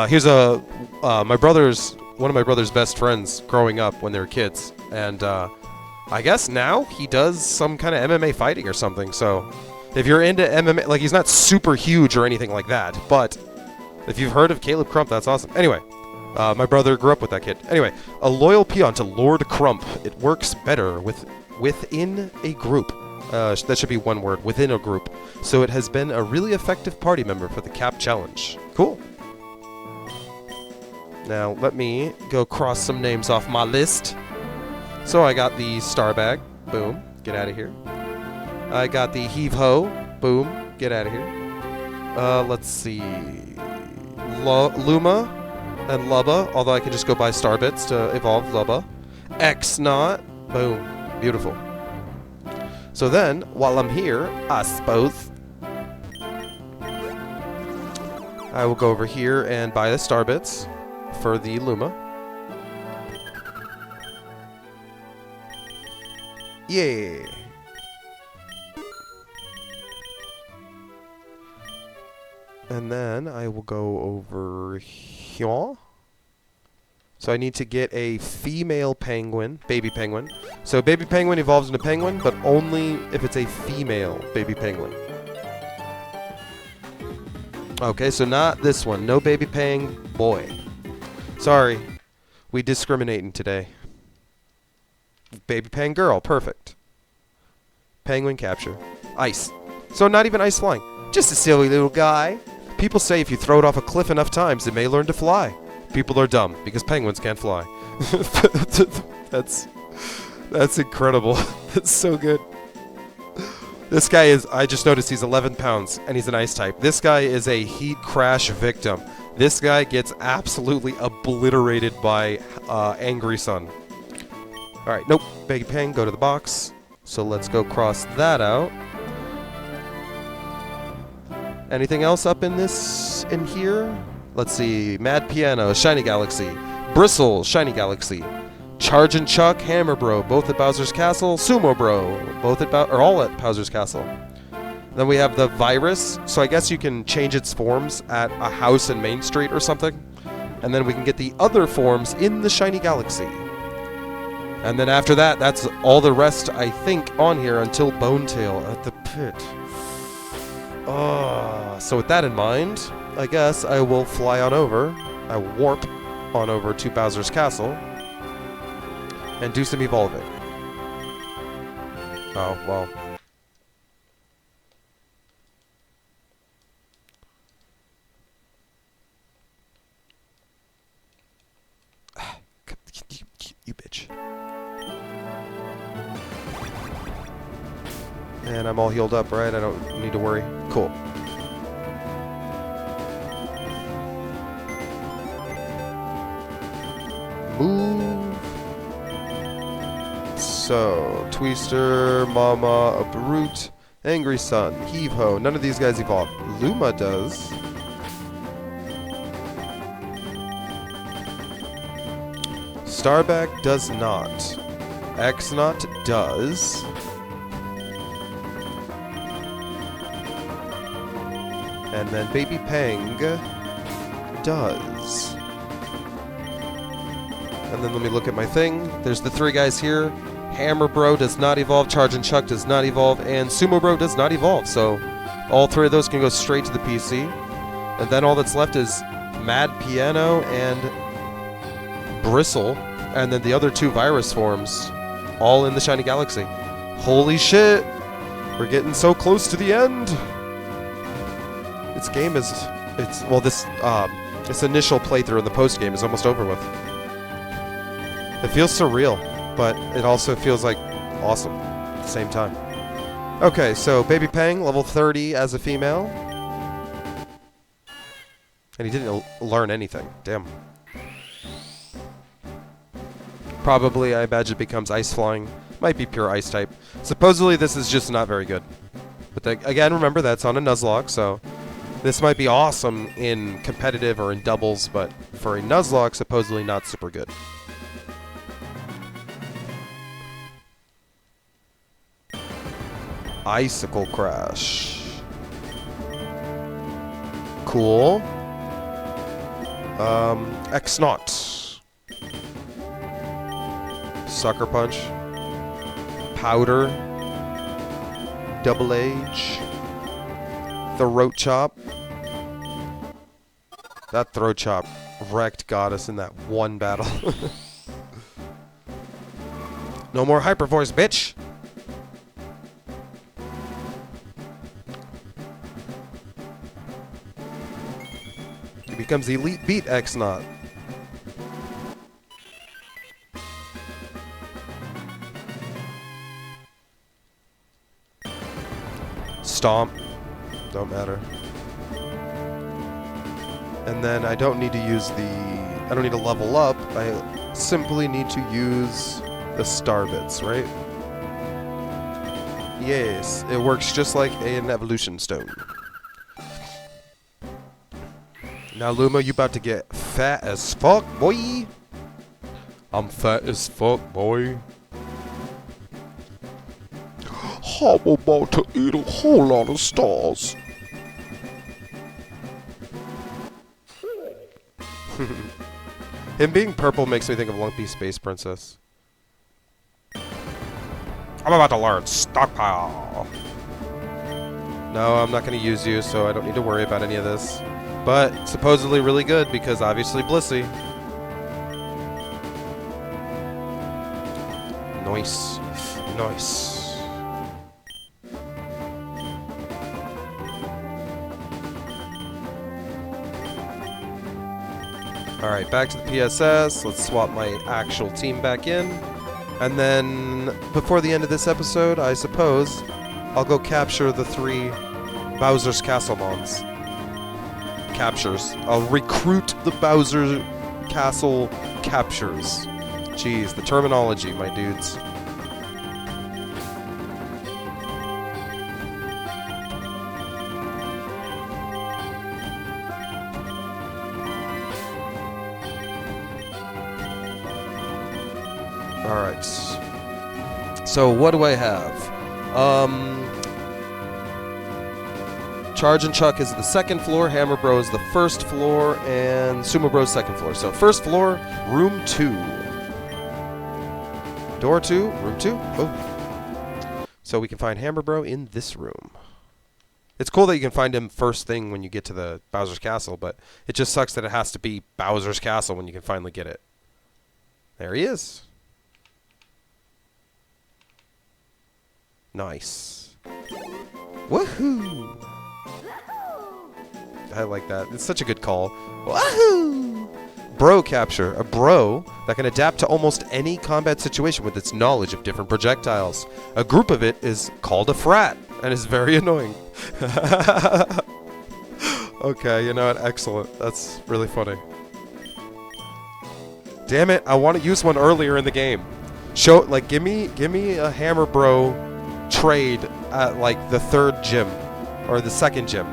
he's one of my brother's best friends growing up when they were kids. And I guess now he does some kind of MMA fighting or something. So if you're into MMA, like he's not super huge or anything like that, but if you've heard of Caleb Crump, that's awesome. Anyway, my brother grew up with that kid. Anyway, a loyal peon to Lord Crump. It works better within a group. That should be one word, within a group. So it has been a really effective party member for the Cap Challenge. Cool. Now, let me go cross some names off my list. So I got the Star Bag. Boom. Get out of here. I got the heave-ho. Boom. Get out of here. Let's see. Luma and Lubba, although I can just go buy starbits to evolve Lubba. X-Naught. Boom. Beautiful. So then, while I'm here, I suppose I will go over here and buy the starbits for the Luma. Yeah. And then I will go over here. So I need to get a female penguin, baby penguin. So baby penguin evolves into penguin, but only if it's a female baby penguin. Okay, so not this one. No baby peng boy. Sorry. We discriminating today. Baby peng girl. Perfect. Penguin capture. Ice. So not even ice flying. Just a silly little guy. People say if you throw it off a cliff enough times, it may learn to fly. People are dumb because penguins can't fly. That's incredible. That's so good. This guy is, I just noticed he's 11 pounds and he's an ice type. This guy is a heat crash victim. This guy gets absolutely obliterated by Angry Sun. Alright, nope. Baby Peng, go to the box. So let's go cross that out. Anything else up in here? Let's see. Mad Piano, Shiny Galaxy. Bristle, Shiny Galaxy. Charge and Chuck, Hammer Bro, both at Bowser's Castle. Sumo Bro, both at all at Bowser's Castle. Then we have the Virus. So I guess you can change its forms at a house in Main Street or something. And then we can get the other forms in the Shiny Galaxy. And then after that, that's all the rest, I think, on here until Bonetail at the pit. So with that in mind, I guess I will fly on over. I will warp on over to Bowser's Castle and do some evolving. Oh, well. You bitch. And I'm all healed up, right? I don't need to worry. Cool. Move. So, Twister, Maw-maw, a Brute, Angry Sun, Heave-ho. None of these guys evolve. Luma does. Starback does not. X-Not does. And then Baby Pang does. And then let me look at my thing. There's the three guys here. Hammer Bro does not evolve, Charge and Chuck does not evolve, and Sumo Bro does not evolve. So all three of those can go straight to the PC. And then all that's left is Mad Piano and Bristle. And then the other two virus forms, all in the Shiny Galaxy. Holy shit! We're getting so close to the end! This game is... this initial playthrough in the post-game is almost over with. It feels surreal, but it also feels like awesome at the same time. Okay, so Baby Pang, level 30 as a female. And he didn't learn anything. Damn. Probably, I imagine, becomes Ice Flying. Might be pure Ice type. Supposedly, this is just not very good. But again, remember, that's on a Nuzlocke, so... This might be awesome in competitive or in doubles, but for a Nuzlocke, supposedly not super good. Icicle Crash. Cool. X-Not. Sucker Punch. Powder. Double H. Throat Chop. That Throat Chop wrecked Goddess in that one battle. No more Hyper Voice, bitch! He becomes Elite Beat X-Not. Stomp. Don't matter. And then I don't need to use I don't need to level up. I simply need to use the starbits, right? Yes, it works just like an evolution stone. Now, Luma, you about to get fat as fuck, boy. I'm fat as fuck, boy. I'm about to eat a whole lot of stars. Him being purple makes me think of Lumpy Space Princess. I'm about to learn Stockpile. No, I'm not going to use you, so I don't need to worry about any of this. But supposedly really good because obviously Blissey. Nice. Nice. Alright, back to the PSS. Let's swap my actual team back in. And then, before the end of this episode, I suppose, I'll go capture the 3 Bowser's Castlemons. Captures. I'll recruit the Bowser Castle captures. Jeez, the terminology, my dudes. Alright. So, what do I have? Charge and Chuck is the second floor, Hammer Bro is the first floor, and Sumo Bro's second floor. So, first floor, room 2. Door 2, room 2. Oh. So, we can find Hammer Bro in this room. It's cool that you can find him first thing when you get to the Bowser's Castle, but it just sucks that it has to be Bowser's Castle when you can finally get it. There he is. Nice. Woohoo! I like that. It's such a good call. Woohoo! Bro capture. A bro that can adapt to almost any combat situation with its knowledge of different projectiles. A group of it is called a frat and is very annoying. Okay, you know what? Excellent. That's really funny. Damn it, I want to use one earlier in the game. Show, like, give me a Hammer Bro trade at, like, the 3rd gym. Or the 2nd gym.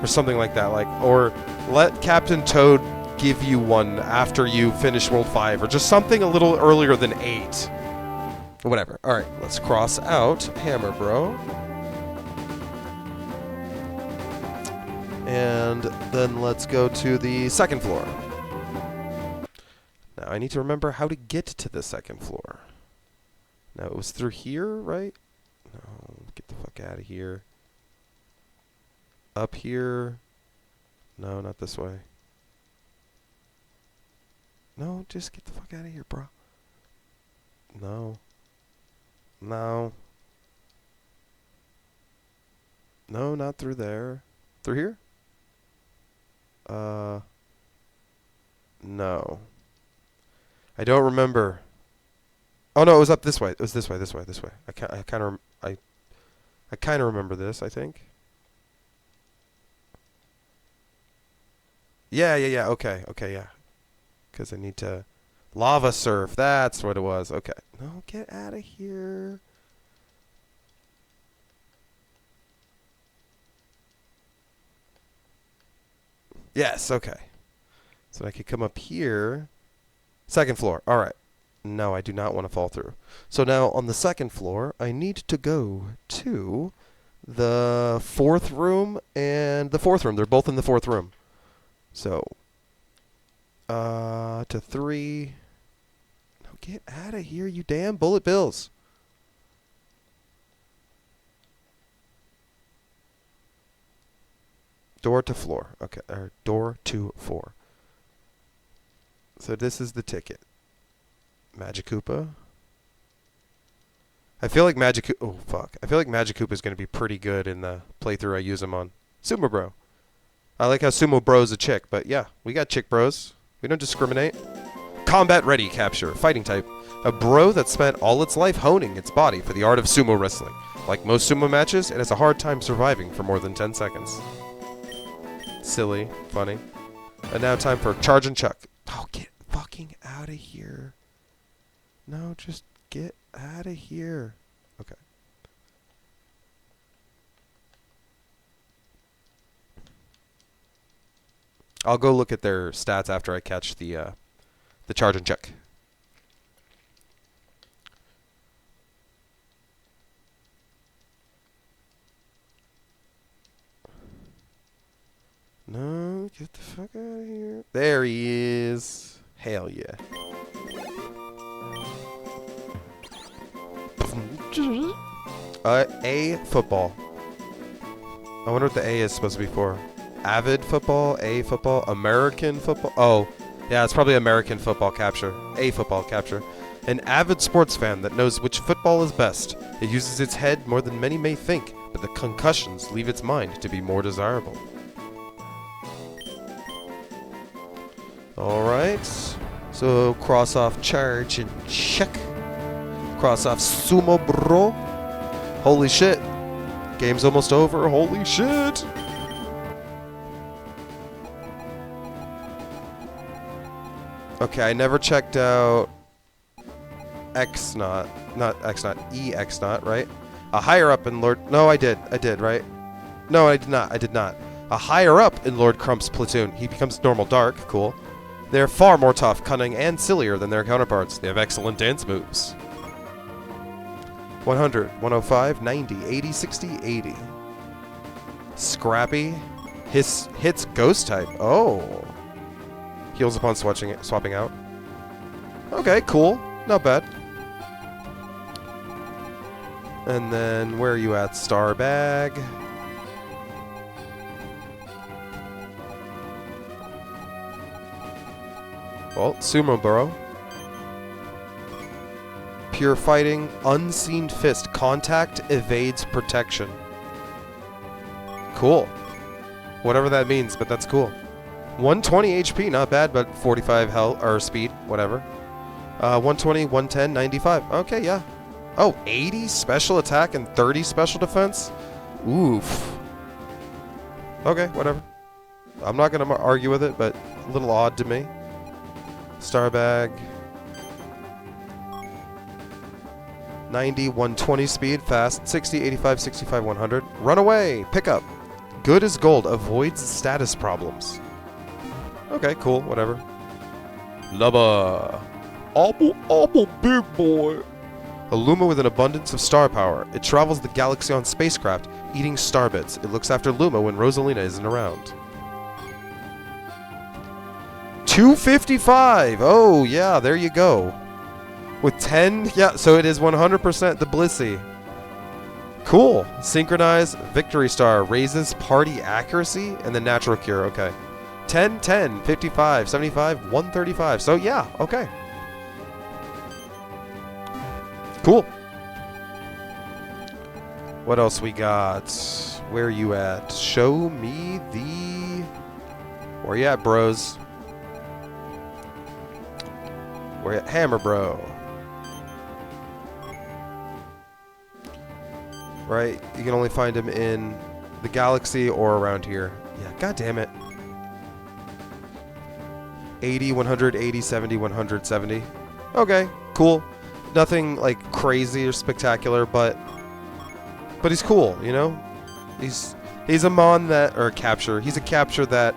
Or something like that. Like, or let Captain Toad give you one after you finish World 5. Or just something a little earlier than 8. Whatever. Alright, let's cross out Hammer Bro. And then let's go to the 2nd floor. Now I need to remember how to get to the 2nd floor. Now it was through here, right? No, get the fuck out of here. Up here. No, not this way. No, just get the fuck out of here, bro. No. No. No, not through there. Through here? No. I don't remember. Oh no, it was up this way. It was this way. I kind of remember this, I think. Yeah. Okay, yeah. Because I need to lava surf. That's what it was. Okay. No, get out of here. Yes, okay. So I could come up here. 2nd floor. All right. No, I do not want to fall through. So now on the 2nd floor, I need to go to the 4th room and the 4th room. They're both in the 4th room. So, to 3. No, get out of here, you damn bullet bills. Door to floor. Okay, or door to 4. So this is the ticket. Magikoopa. I feel like Magikoopa... Oh, fuck. I feel like Magikoopa is going to be pretty good in the playthrough I use him on. Sumo Bro. I like how Sumo Bro is a chick, but yeah, we got chick bros. We don't discriminate. Combat ready capture. Fighting type. A bro that spent all its life honing its body for the art of sumo wrestling. Like most sumo matches, it has a hard time surviving for more than 10 seconds. Silly. Funny. And now time for charge and chuck. Oh, get fucking out of here. No, just get out of here. Okay. I'll go look at their stats after I catch the charge and chuck. No, get the fuck out of here. There he is. Hell yeah. A football. I wonder what the A is supposed to be for. Avid football, A football, American football. Oh, yeah, it's probably American football capture. A football capture. An avid sports fan that knows which football is best. It uses its head more than many may think, but the concussions leave its mind to be more desirable. Alright, so cross off charge and check. Cross off Sumo Bro. Holy shit. Game's almost over. Holy shit. Okay, I never checked out X-Naught. Not X-Naught, E-X-Naught, right? A higher up in Lord... No, I did, right? No, I did not. A higher up in Lord Crump's platoon. He becomes normal dark. Cool. They're far more tough, cunning, and sillier than their counterparts. They have excellent dance moves. 100, 105, 90, 80, 60, 80. Scrappy. Hits ghost type. Oh. Heals upon swapping out. Okay, cool. Not bad. And then, where are you at? Star Bag. Well, Sumo Bro. Pure fighting, unseen fist, contact evades protection. Cool. Whatever that means, but that's cool. 120 HP, not bad, but 45 health or speed, whatever. 120, 110, 95. Okay, yeah. Oh, 80 special attack and 30 special defense? Oof. Okay, whatever. I'm not going to argue with it, but a little odd to me. Star Bag. 90, 120 speed, fast, 60, 85, 65, 100. Run away, pick up. Good as gold, avoids status problems. Okay, cool, whatever. Lubba. Obble, big boy. A Luma with an abundance of star power. It travels the galaxy on spacecraft, eating starbits. It looks after Luma when Rosalina isn't around. 255! Oh, yeah, there you go. With 10? Yeah, so it is 100% the Blissey. Cool. Synchronize, Victory Star, raises party accuracy, and then Natural Cure, okay. 10, 10, 55, 75, 135. So, yeah, okay. Cool. What else we got? Where are you at? Show me the... Where you at, bros? Where you at? Hammer Bro. Right? You can only find him in the galaxy or around here. Yeah, god damn it. 80, 180, 70, 170. Okay, cool. Nothing like crazy or spectacular, but he's cool, you know? He's a mon that, or a capture. He's a capture that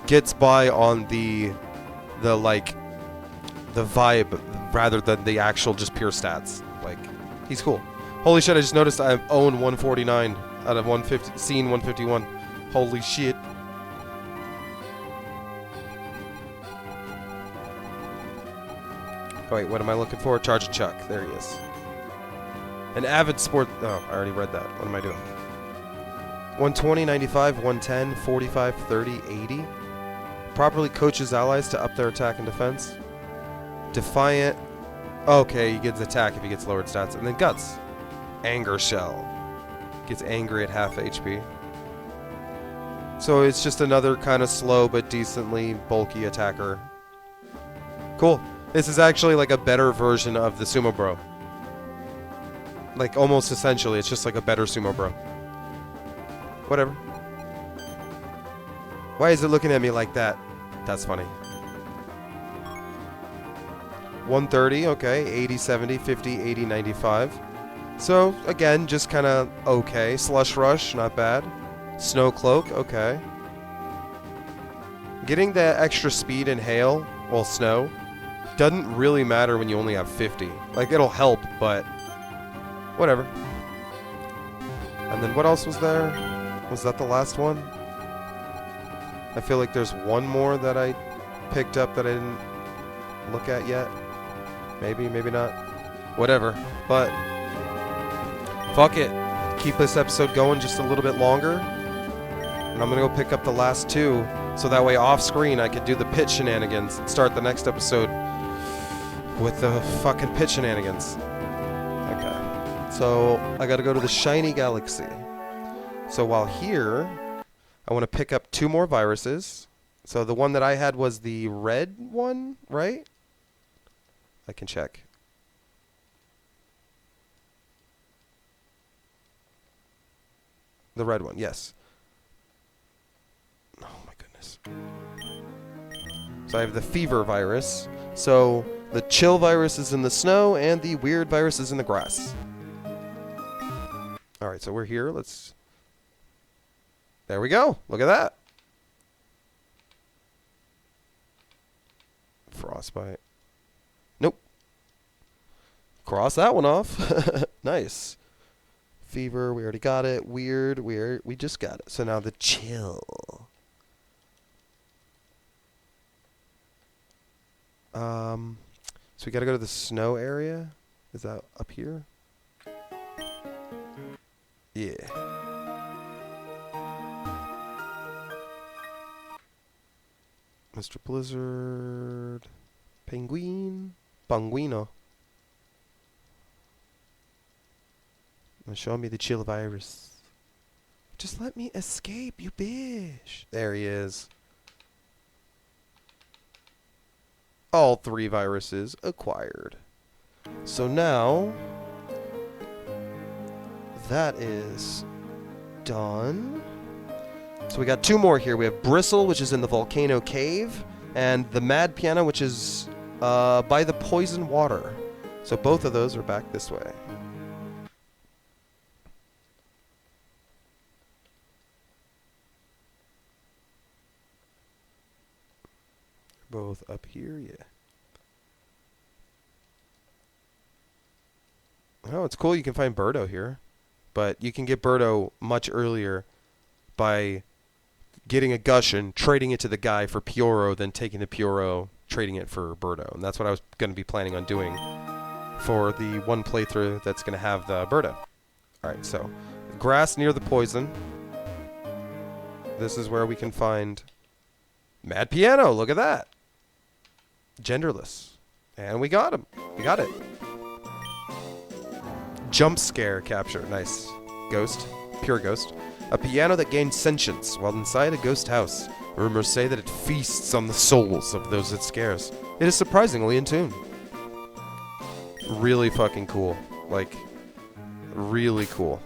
gets by on the vibe rather than the actual just pure stats. Like, he's cool. Holy shit, I just noticed I own 149 out of 150, scene 151. Holy shit. Oh, wait, what am I looking for? Charge a Chuck. There he is. An avid sport... Oh, I already read that. What am I doing? 120, 95, 110, 45, 30, 80. Properly coaches allies to up their attack and defense. Defiant. Okay, he gets attack if he gets lowered stats. And then Guts. Anger Shell. Gets angry at half HP. So it's just another kind of slow but decently bulky attacker. Cool. This is actually like a better version of the Sumo Bro. Like almost essentially, it's just like a better Sumo Bro. Whatever. Why is it looking at me like that? That's funny. 130, okay. 80, 70, 50, 80, 95. So, again, just kind of okay. Slush Rush, not bad. Snow Cloak, okay. Getting the extra speed in hail, well, snow, doesn't really matter when you only have 50. Like, it'll help, but whatever. And then what else was there? Was that the last one? I feel like there's one more that I picked up that I didn't look at yet. Maybe, maybe not. Whatever. But fuck it. Keep this episode going just a little bit longer. And I'm going to go pick up the last two. So that way off screen I could do the pit shenanigans and start the next episode with the fucking pit shenanigans. Okay. So I got to go to the shiny galaxy. So while here, I want to pick up two more viruses. So the one that I had was the red one, right? I can check. The red one, yes. Oh my goodness. So I have the fever virus. So the chill virus is in the snow and the weird virus is in the grass. Alright, so we're here. Let's... There we go. Look at that. Frostbite. Nope. Cross that one off. Nice. Fever, we already got it. Weird, we just got it. So now the chill. So we gotta go to the snow area. Is that up here? Yeah. Mr. Blizzard. Penguin. Banguino. Show me the chill virus. Just let me escape, you bitch. There he is. All three viruses acquired. So now, that is done. So we got two more here. We have Bristle, which is in the Volcano Cave, and the Mad Piano, which is by the Poison Water. So both of those are back this way. both up here, yeah. Oh, it's cool you can find Birdo here. But you can get Birdo much earlier by getting a Gushin, trading it to the guy for Pyoro, then taking the Pyoro, trading it for Birdo. And that's what I was going to be planning on doing for the one playthrough that's going to have the Birdo. Alright, so grass near the poison. This is where we can find Mad Piano. Look at that. Genderless. And we got him. We got it. Jump scare capture. Nice. Ghost. Pure ghost. A piano that gains sentience while inside a ghost house. Rumors say that it feasts on the souls of those it scares. It is surprisingly in tune. Really fucking cool. Like, really cool.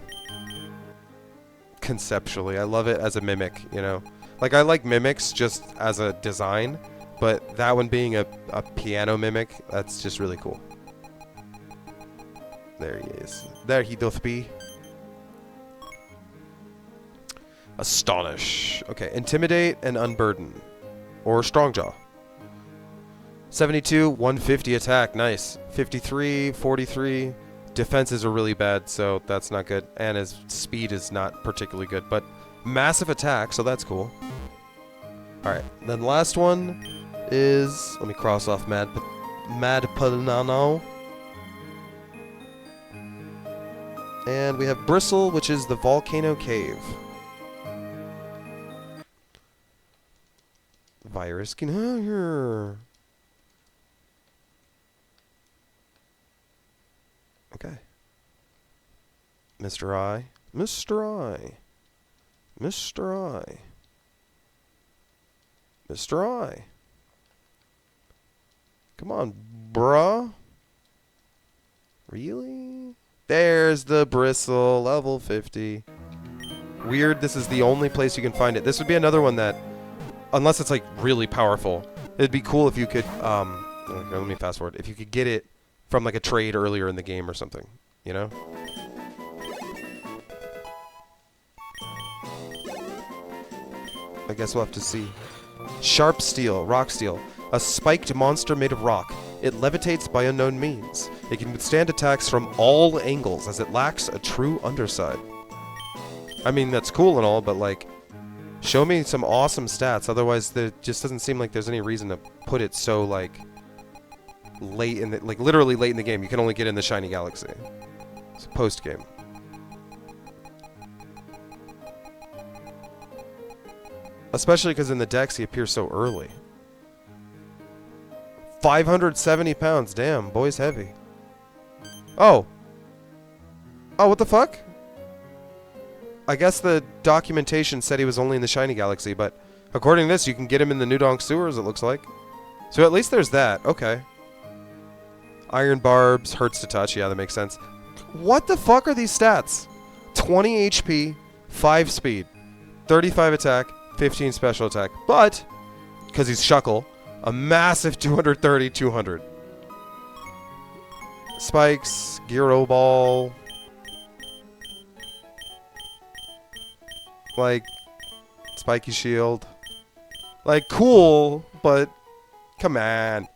Conceptually. I love it as a mimic, you know? Like, I like mimics just as a design, but that one being a piano mimic, that's just really cool. There he is. There he doth be. Astonish. Okay, intimidate and unburden. Or strongjaw. 72, 150 attack. Nice. 53, 43. Defenses are really bad, so that's not good. And his speed is not particularly good, but massive attack, so that's cool. Alright, then the last one is... Let me cross off Mad Panano. And we have Bristle, which is the Volcano Cave. Virus can here. Okay. Mr. I. Mr. I. Mr. I. Mr. I. Come on, bruh. Really? There's the Bristle, level 50. Weird, this is the only place you can find it. This would be another one that, unless it's like really powerful, it'd be cool if you could, okay, let me fast forward. If you could get it from like a trade earlier in the game or something, you know? I guess we'll have to see. Sharp steel, rock steel. A spiked monster made of rock. It levitates by unknown means. It can withstand attacks from all angles as it lacks a true underside. I mean, that's cool and all, but like, show me some awesome stats. Otherwise, there just doesn't seem like there's any reason to put it so like late in the, like literally late in the game. You can only get in the Shiny Galaxy. It's a post game. Especially because in the decks he appears so early. 570 pounds. Damn, boy's heavy. Oh. Oh, what the fuck? I guess the documentation said he was only in the Shiny Galaxy, but according to this, you can get him in the Nudonk sewers, it looks like. So at least there's that. Okay. Iron Barbs, hurts to touch. Yeah, that makes sense. What the fuck are these stats? 20 HP, 5 speed, 35 attack, 15 special attack. But, because he's Shuckle, a massive 230, 200. Spikes, Gyro Ball. Like, Spiky Shield. Like, cool, but come on.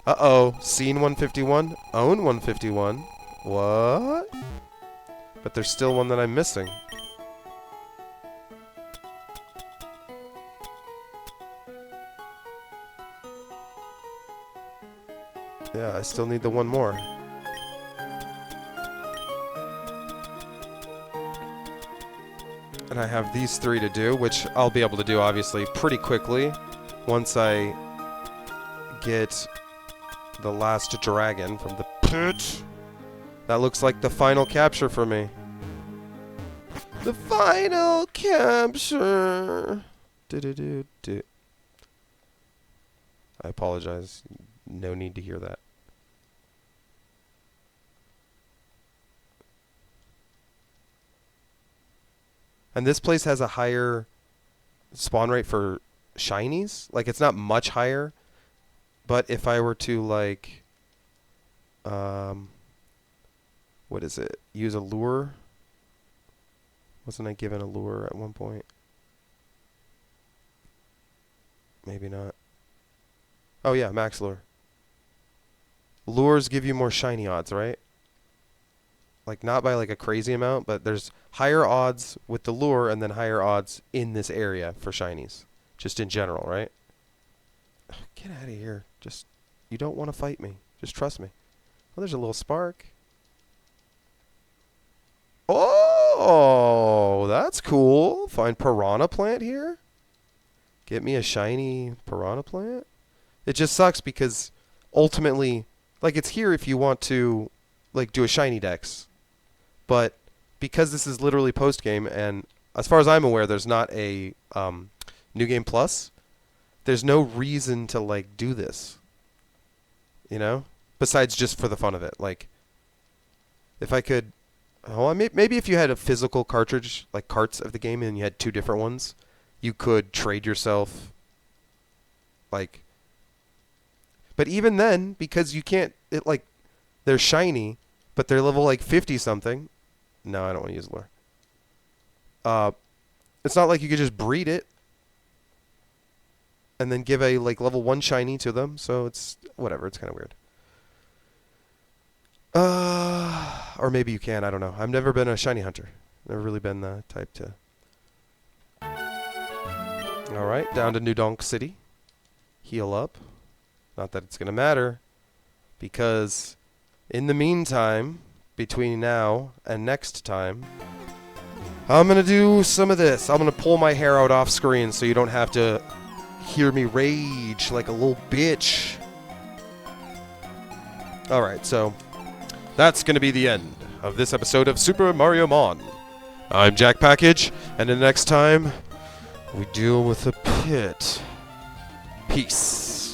Uh-oh. Scene 151. Own 151. What? But there's still one that I'm missing. Yeah, I still need the one more. And I have these 3 to do, which I'll be able to do, obviously, pretty quickly once I get the last dragon from the pit. That looks like the final capture for me. The final capture. Do-do-do-do. I apologize. No need to hear that. And this place has a higher spawn rate for shinies. Like, it's not much higher. But if I were to, like, what is it? Use a lure? Wasn't I given a lure at one point? Maybe not. Oh yeah, max lure. Lures give you more shiny odds, right? Like not by like a crazy amount, but there's higher odds with the lure and then higher odds in this area for shinies. Just in general, right? Get out of here. Just, you don't want to fight me. Just trust me. Oh, there's a little spark. Oh, that's cool. Find piranha plant here. Get me a shiny piranha plant. It just sucks because ultimately, like it's here if you want to like do a shiny dex. But because this is literally post game, and as far as I'm aware, there's not a New Game Plus. There's no reason to like do this. You know, besides just for the fun of it. Like, if I could, maybe if you had a physical cartridge, like carts of the game, and you had 2 different ones, you could trade yourself. Like, but even then, because you can't, they're shiny, but they're level like 50 something. No, I don't want to use lure. It's not like you could just breed it and then give a like level 1 shiny to them. So it's whatever. It's kind of weird. Or maybe you can. I don't know. I've never been a shiny hunter. Never really been the type to. All right, down to New Donk City. Heal up. Not that it's gonna matter, because in the meantime, between now and next time, I'm going to do some of this. I'm going to pull my hair out off screen so you don't have to hear me rage like a little bitch. Alright, so that's going to be the end of this episode of Super Mariomon. I'm Jack Package, and the next time we deal with a pit. Peace.